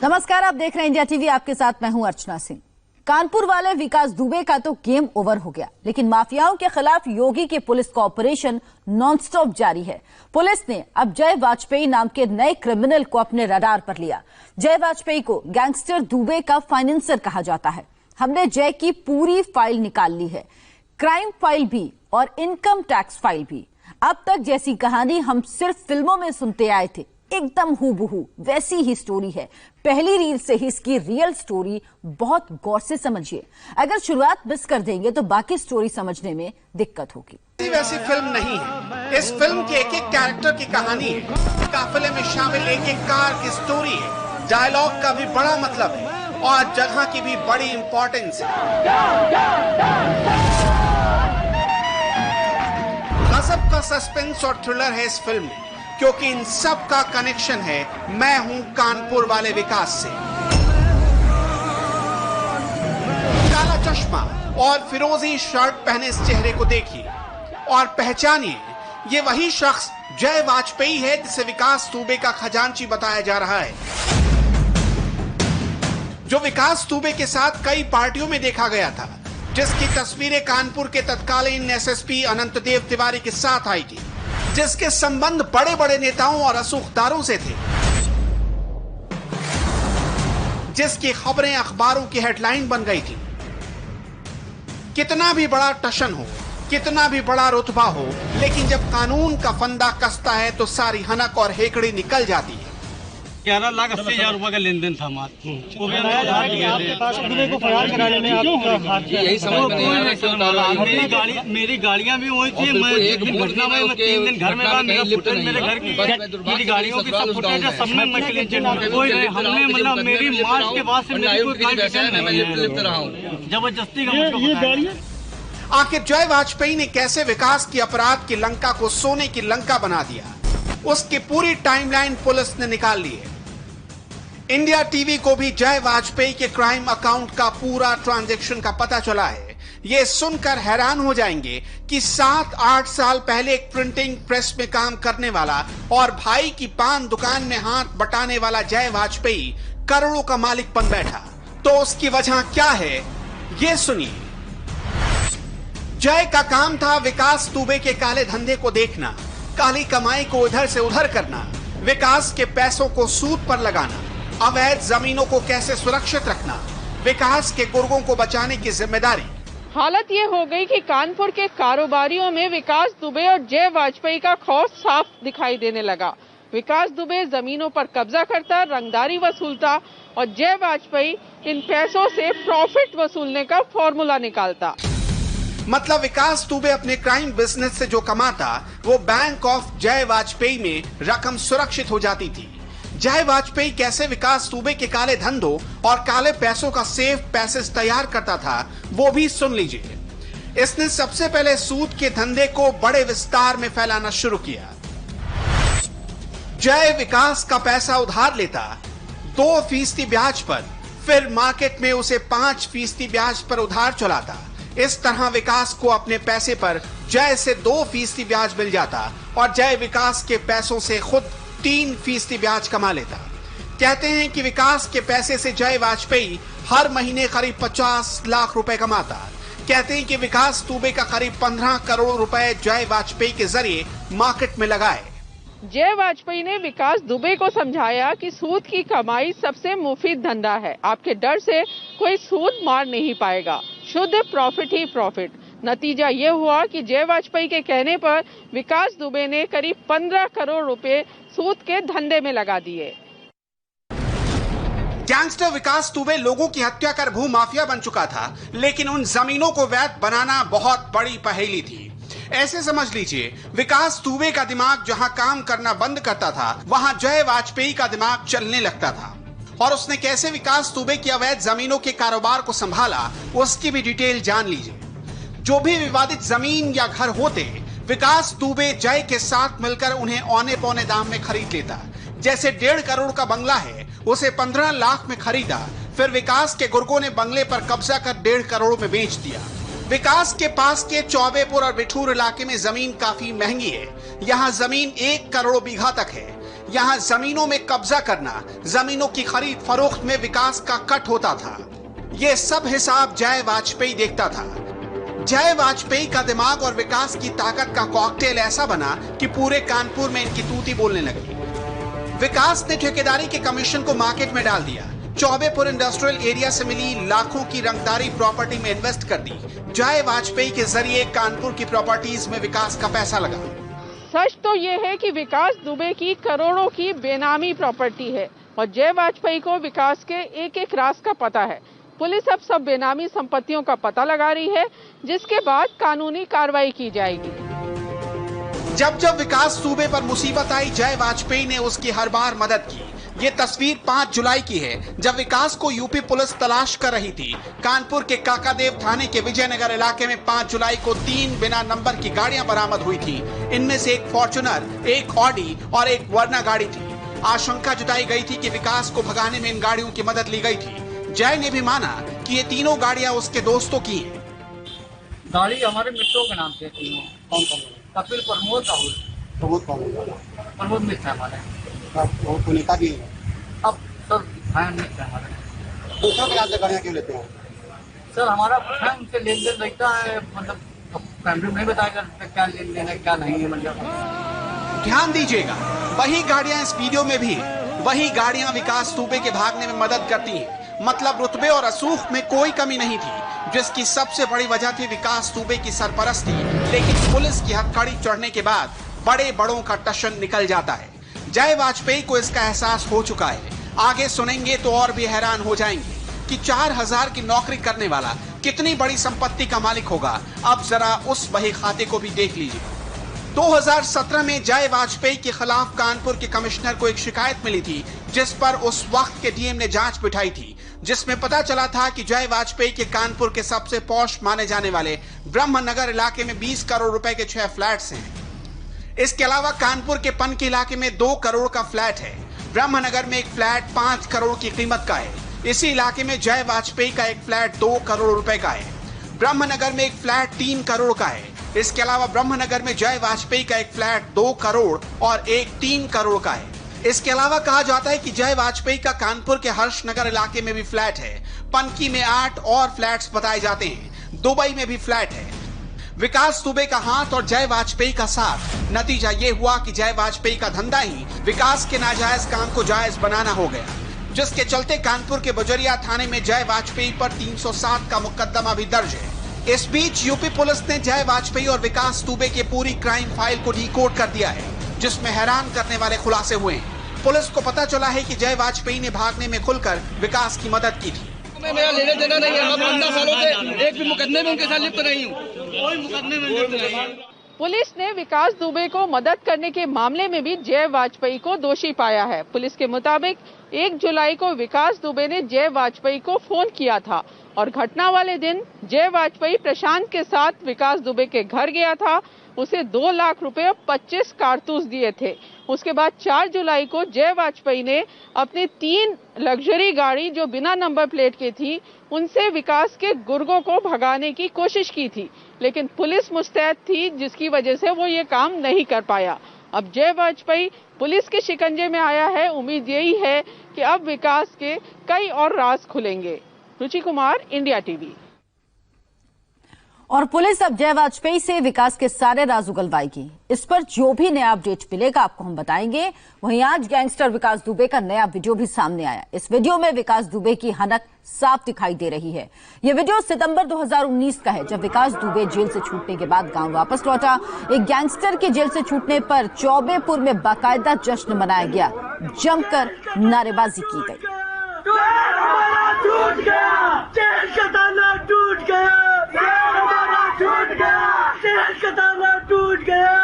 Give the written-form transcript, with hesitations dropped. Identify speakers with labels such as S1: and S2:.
S1: नमस्कार, आप देख रहे हैं इंडिया टीवी। आपके साथ मैं हूं अर्चना सिंह। कानपुर वाले विकास दुबे का तो गेम ओवर हो गया, लेकिन माफियाओं के खिलाफ योगी की पुलिस का ऑपरेशन नॉनस्टॉप जारी है। पुलिस ने अब जय वाजपेयी नाम के नए क्रिमिनल को अपने रडार पर लिया। जय वाजपेयी को गैंगस्टर दुबे का फाइनेंसर कहा जाता है। हमने जय की पूरी फाइल निकाल ली है, क्राइम फाइल भी और इनकम टैक्स फाइल भी। अब तक जैसी कहानी हम सिर्फ फिल्मों में सुनते आए थे, एकदम हूबहू वैसी ही स्टोरी है। पहली रील से ही इसकी रियल स्टोरी बहुत गौर से समझिए। अगर शुरुआत मिस कर देंगे तो बाकी स्टोरी समझने में दिक्कत होगी।
S2: वैसी फिल्म नहीं है, इस फिल्म के एक एक कैरेक्टर की कहानी है। काफिले में शामिल एक एक कार की स्टोरी है। डायलॉग का भी बड़ा मतलब है और जगह की भी बड़ी इंपॉर्टेंस है। गजब का सस्पेंस और थ्रिलर है इस फिल्म में, क्योंकि इन सब का कनेक्शन है मैं हूं कानपुर वाले विकास से। काला चश्मा और फिरोजी शर्ट पहने इस चेहरे को देखिए और पहचानिए, ये वही शख्स जय वाजपेयी है जिसे विकास दुबे का खजांची बताया जा रहा है, जो विकास दुबे के साथ कई पार्टियों में देखा गया था, जिसकी तस्वीरें कानपुर के तत्कालीन एसएसपी अनंत देव तिवारी के साथ आई थी, जिसके संबंध बड़े बड़े नेताओं और रसूखदारों से थे, जिसकी खबरें अखबारों की हेडलाइन बन गई थी। कितना भी बड़ा टशन हो, कितना भी बड़ा रुतबा हो, लेकिन जब कानून का फंदा कसता है तो सारी हनक और हेकड़ी निकल जाती है।
S3: 11,80,000 रुपए का लेन देन था हमारा, वो भी हमने उधार लिया थे। मेरी गाड़ियां भी वही थी। मैं एक दिन घटना में 3 दिन घर में रहा, मेरा फुटेज मेरे घर की मेरी गाड़ियों की सब फुटेज है, सब में मैं क्लीन चिट कोई हमने मतलब मेरी मार्च के बाद से मेरी कोई जबरदस्ती का।
S2: आखिर जय वाजपेयी ने कैसे विकास की अपराध की लंका को सोने की लंका बना दिया, उसकी पूरी टाइमलाइन पुलिस ने निकाल ली है। इंडिया टीवी को भी जय वाजपेयी के क्राइम अकाउंट का पूरा ट्रांजैक्शन का पता चला है। ये सुनकर हैरान हो जाएंगे कि 7-8 साल पहले एक प्रिंटिंग प्रेस में काम करने वाला और भाई की पान दुकान में हाथ बटाने वाला जय वाजपेयी करोड़ों का मालिक बन बैठा। तो उसकी वजह क्या है, ये सुनिए। जय का काम था विकास दुबे के काले धंधे को देखना, काली कमाई को इधर से उधर करना, विकास के पैसों को सूद पर लगाना, अवैध जमीनों को कैसे सुरक्षित रखना, विकास के गुर्गों को बचाने की जिम्मेदारी।
S4: हालत ये हो गई कि कानपुर के कारोबारियों में विकास दुबे और जय वाजपेयी का खौफ साफ दिखाई देने लगा। विकास दुबे जमीनों पर कब्जा करता, रंगदारी वसूलता और जय वाजपेयी इन पैसों से प्रॉफिट वसूलने का फॉर्मूला निकालता।
S2: मतलब विकास दुबे अपने क्राइम बिजनेस से जो कमाता, वो बैंक ऑफ जय वाजपेयी में रकम सुरक्षित हो जाती थी। जय वाजपेयी कैसे विकास दुबे के काले धंधों और काले पैसों का सेफ पैसेज तैयार करता था, वो भी सुन लीजिए। इसने सबसे पहले सूद के धंधे को बड़े विस्तार में फैलाना शुरू किया। जय विकास का पैसा उधार लेता 2% ब्याज पर, फिर मार्केट में उसे 5% ब्याज पर उधार चलाता। इस तरह विकास को अपने पैसे पर जय से 2% ब्याज मिल जाता और जय विकास के पैसों से खुद 3% ब्याज कमा लेता। कहते हैं कि विकास के पैसे से जय वाजपेयी हर महीने करीब 50 लाख रुपए कमाता। कहते हैं कि विकास दुबे का करीब 15 करोड़ रुपए जय वाजपेयी के जरिए मार्केट में लगाए।
S4: जय वाजपेयी ने विकास दुबे को समझाया कि सूद की कमाई सबसे मुफीद धंधा है, आपके डर से कोई सूद मार नहीं पाएगा, शुद्ध प्रॉफिट ही प्रॉफिट। नतीजा ये हुआ कि जय वाजपेयी के कहने पर विकास दुबे ने करीब 15 करोड़ रुपए सूद के धंधे में लगा दिए।
S2: गैंगस्टर विकास दुबे लोगों की हत्या कर भू माफिया बन चुका था, लेकिन उन जमीनों को वैध बनाना बहुत बड़ी पहेली थी। ऐसे समझ लीजिए, विकास दुबे का दिमाग जहां काम करना बंद करता था, वहां जय वाजपेयी का दिमाग चलने लगता था। और उसने कैसे विकास दुबे की अवैध जमीनों के कारोबार को संभाला, उसकी भी डिटेल जान लीजिए। जो भी विवादित जमीन या घर होते, विकास दुबे जय के साथ मिलकर उन्हें औने पौने दाम में खरीद लेता। जैसे 1.5 करोड़ का बंगला है, उसे 15 लाख में खरीदा, फिर विकास के गुर्गों ने बंगले पर कब्जा कर 1.5 करोड़ में बेच दिया। विकास के पास के चौबेपुर और बिठूर इलाके में जमीन काफी महंगी है। यहाँ जमीन 1 करोड़ बीघा तक है। यहाँ जमीनों में कब्जा करना, जमीनों की खरीद फरोख्त में विकास का कट होता था। ये सब हिसाब जय वाजपेयी देखता था। जय वाजपेयी का दिमाग और विकास की ताकत का कॉकटेल ऐसा बना कि पूरे कानपुर में इनकी तूती बोलने लगी। विकास ने ठेकेदारी के कमीशन को मार्केट में डाल दिया। चौबेपुर इंडस्ट्रियल एरिया से मिली लाखों की रंगदारी प्रॉपर्टी में इन्वेस्ट कर दी। जय वाजपेयी के जरिए कानपुर की प्रॉपर्टीज में विकास का पैसा लगा।
S4: सच तो ये है कि विकास दुबे की करोड़ों की बेनामी प्रॉपर्टी है और जय वाजपेयी को विकास के एक एक राज का पता है। पुलिस अब सब बेनामी संपत्तियों का पता लगा रही है, जिसके बाद कानूनी कार्रवाई की जाएगी।
S2: जब जब विकास दुबे पर मुसीबत आई, जय वाजपेयी ने उसकी हर बार मदद की। ये तस्वीर 5 जुलाई की है, जब विकास को यूपी पुलिस तलाश कर रही थी। कानपुर के काकादेव थाने के विजयनगर इलाके में 5 जुलाई को 3 बिना नंबर की गाड़ियां बरामद हुई थी। इनमें से एक फॉर्च्यूनर, एक ऑडी और एक वर्ना गाड़ी थी। आशंका जताई गई थी कि विकास को भगाने में इन गाड़ियों की मदद ली गई थी। जय ने भी माना कि ये तीनों गाड़ियां उसके दोस्तों की हैं।
S3: गाड़ी हमारे मित्रों के नाम से तीनों। कौन? कपिल, प्रमोद, प्रमोद मित्र है हमारे।
S5: पुनीता भी
S3: अब सर फैन मित्र है हमारे।
S5: दूसरों के नाम से गाड़ियाँ क्यों लेते हैं?
S3: सर हमारा फैन से लेन देन रहता है, मतलब फैमिली में नहीं बताया क्या लेन देन है क्या नहीं है। मतलब
S2: ध्यान दीजिएगा, वही गाड़ियां इस वीडियो में भी हैं। वही गाड़ियां विकास दुबे के भागने में मदद करती हैं। मतलब रुतबे और असूख में कोई कमी नहीं थी, जिसकी सबसे बड़ी वजह थी विकास दुबे की सरपरस्ती। लेकिन पुलिस की हथकड़ी चढ़ने के बाद बड़े बड़ों का टशन निकल जाता है। जय वाजपेयी को इसका एहसास हो चुका है। आगे सुनेंगे तो और भी हैरान हो जाएंगे कि 4000 की नौकरी करने वाला कितनी बड़ी संपत्ति का मालिक होगा। अब जरा उस बही खाते को भी देख लीजिए। 2017 में जय वाजपेयी के खिलाफ कानपुर के कमिश्नर को एक शिकायत मिली थी, जिस पर उस वक्त के डीएम ने जांच बिठाई थी, जिसमें पता चला था कि जय वाजपेयी के कानपुर के सबसे पॉश माने जाने वाले ब्रह्मनगर इलाके में 20 करोड़ रुपए के 6 फ्लैट्स हैं। इसके अलावा कानपुर के पनकी इलाके में 2 करोड़ का फ्लैट है। ब्रह्मनगर में एक फ्लैट 5 करोड़ की कीमत का है। इसी इलाके में जय वाजपेयी का एक फ्लैट 2 करोड़ रुपए का है। ब्रह्मनगर में एक फ्लैट 3 करोड़ का है। इसके अलावा ब्रह्मनगर में जय वाजपेयी का एक फ्लैट 2 करोड़ और एक 3 करोड़ का है। इसके अलावा कहा जाता है कि जय वाजपेयी का कानपुर के हर्षनगर इलाके में भी फ्लैट है। पनकी में 8 और फ्लैट्स बताए जाते हैं। दुबई में भी फ्लैट है। विकास दुबे का हाथ और जय वाजपेयी का साथ। नतीजा ये हुआ कि जय वाजपेयी का धंधा ही विकास के नाजायज काम को जायज बनाना हो गया, जिसके चलते कानपुर के बजरिया थाने में जय वाजपेयी पर 307 का मुकदमा भी दर्ज है। इस बीच यूपी पुलिस ने जय वाजपेयी और विकास दुबे की पूरी क्राइम फाइल को डिकोड कर दिया है, जिसमें हैरान करने वाले खुलासे हुए हैं। पुलिस को पता चला है कि जय वाजपेयी ने भागने में खुलकर विकास की मदद की थी।
S6: मेरा लेने देना नहीं है। 15 सालों से एक भी मुकदमे में उनके साथ लिप्त नहीं हूँ।
S3: कोई मुकदमे में लिप्त नहीं।
S4: पुलिस ने विकास दुबे को मदद करने के मामले में भी जय वाजपेयी को दोषी पाया है। पुलिस के मुताबिक 1 जुलाई को विकास दुबे ने जय वाजपेयी को फोन किया था और घटना वाले दिन जय वाजपेयी प्रशांत के साथ विकास दुबे के घर गया था। उसे 2 लाख रुपए और 25 कारतूस दिए थे। उसके बाद 4 जुलाई को जय वाजपेयी ने अपनी 3 लग्जरी गाड़ी जो बिना नंबर प्लेट की थी, उनसे विकास के गुर्गों को भगाने की कोशिश की थी, लेकिन पुलिस मुस्तैद थी, जिसकी वजह से वो ये काम नहीं कर पाया। अब जय वाजपेयी पुलिस के शिकंजे में आया है। उम्मीद यही है कि अब विकास के कई और राज खुलेंगे। रुचि कुमार, इंडिया टीवी।
S1: और पुलिस अब जय वाजपेयी से विकास के सारे राज उगलवाएगी। इस पर जो भी नया अपडेट मिलेगा आपको हम बताएंगे। वहीं आज गैंगस्टर विकास दुबे का नया वीडियो भी सामने आया। इस वीडियो में विकास दुबे की हनक साफ दिखाई दे रही है। यह वीडियो सितंबर 2019 का है, जब विकास दुबे जेल से छूटने के बाद गांव वापस लौटा। एक गैंगस्टर के जेल से छूटने पर चौबेपुर में बाकायदा जश्न मनाया गया, जमकर नारेबाजी की गई।
S7: टूट गया, जेल का ताला टूट गया, टूट गया, जेल का ताला टूट गया।